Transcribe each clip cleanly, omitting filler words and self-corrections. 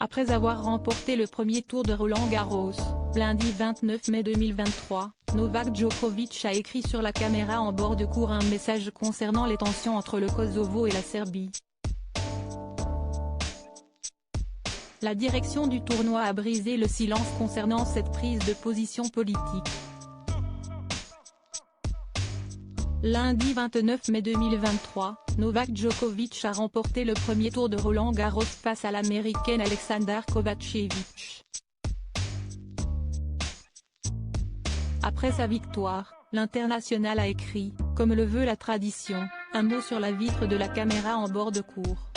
Après avoir remporté le premier tour de Roland-Garros, lundi 29 mai 2023, Novak Djokovic a écrit sur la caméra en bord de cours un message concernant les tensions entre le Kosovo et la Serbie. La direction du tournoi a brisé le silence concernant cette prise de position politique. Lundi 29 mai 2023, Novak Djokovic a remporté le premier tour de Roland-Garros face à l'Américaine Aleksandar Kovačević. Après sa victoire, l'international a écrit, comme le veut la tradition, un mot sur la vitre de la caméra en bord de cours.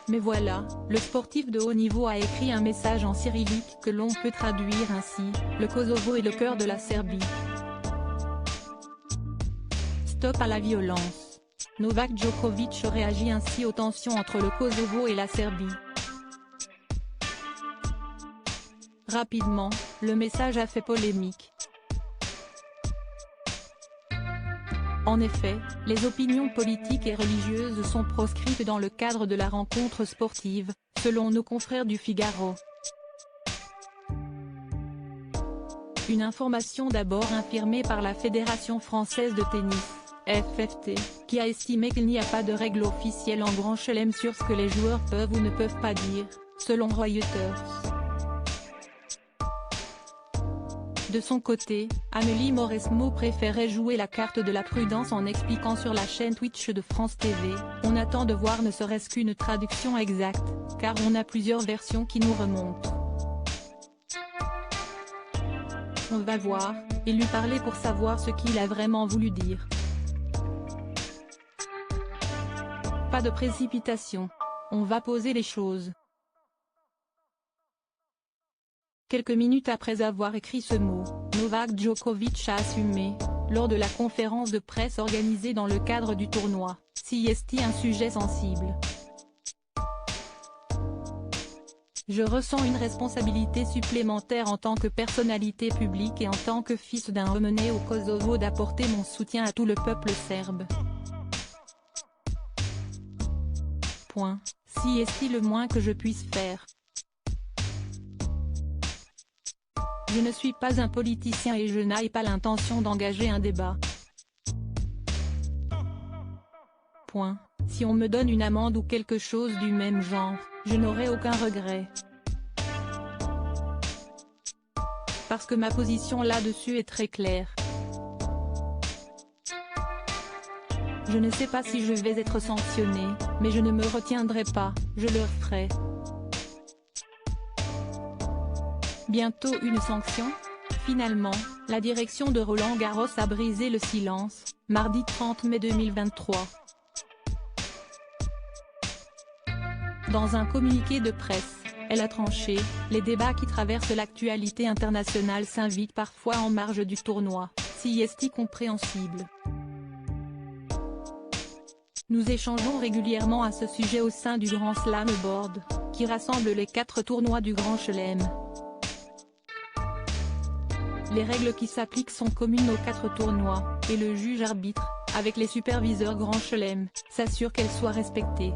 Mais voilà, le sportif de haut niveau a écrit un message en cyrillique que l'on peut traduire ainsi: le Kosovo est le cœur de la Serbie. Stop à la violence. Novak Djokovic réagit ainsi aux tensions entre le Kosovo et la Serbie. Rapidement, le message a fait polémique. En effet, les opinions politiques et religieuses sont proscrites dans le cadre de la rencontre sportive, selon nos confrères du Figaro. Une information d'abord infirmée par la Fédération française de tennis, FFT, qui a estimé qu'il n'y a pas de règle officielle en Grand Chelem sur ce que les joueurs peuvent ou ne peuvent pas dire, selon Reuters. De son côté, Amélie Mauresmo préférait jouer la carte de la prudence en expliquant sur la chaîne Twitch de France TV: on attend de voir ne serait-ce qu'une traduction exacte, car on a plusieurs versions qui nous remontent. On va voir, et lui parler pour savoir ce qu'il a vraiment voulu dire. Pas de précipitation. On va poser les choses. Quelques minutes après avoir écrit ce mot, Novak Djokovic a assumé, lors de la conférence de presse organisée dans le cadre du tournoi, CST, un sujet sensible. Je ressens une responsabilité supplémentaire en tant que personnalité publique et en tant que fils d'un emmené au Kosovo d'apporter mon soutien à tout le peuple serbe. Point. CST, le moins que je puisse faire. Je ne suis pas un politicien et je n'ai pas l'intention d'engager un débat. Point. Si on me donne une amende ou quelque chose du même genre, je n'aurai aucun regret. Parce que ma position là-dessus est très claire. Je ne sais pas si je vais être sanctionné, mais je ne me retiendrai pas, je le ferai. Bientôt une sanction? Finalement, la direction de Roland-Garros a brisé le silence, mardi 30 mai 2023. Dans un communiqué de presse, elle a tranché: les débats qui traversent l'actualité internationale s'invitent parfois en marge du tournoi, CST compréhensible. Nous échangeons régulièrement à ce sujet au sein du Grand Slam Board, qui rassemble les 4 tournois du Grand Chelem. Les règles qui s'appliquent sont communes aux 4 tournois, et le juge arbitre, avec les superviseurs Grand Chelem, s'assure qu'elles soient respectées.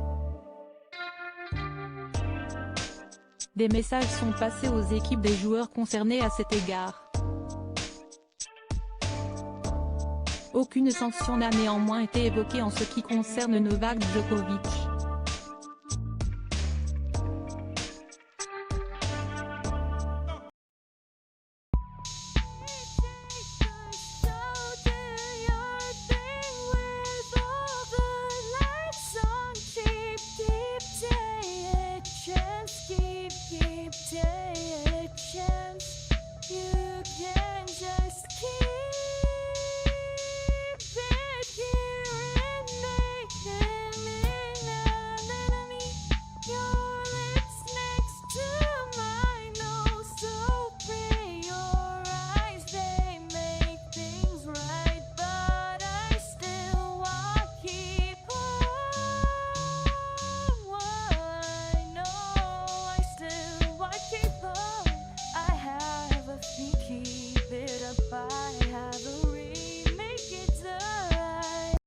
Des messages sont passés aux équipes des joueurs concernés à cet égard. Aucune sanction n'a néanmoins été évoquée en ce qui concerne Novak Djokovic.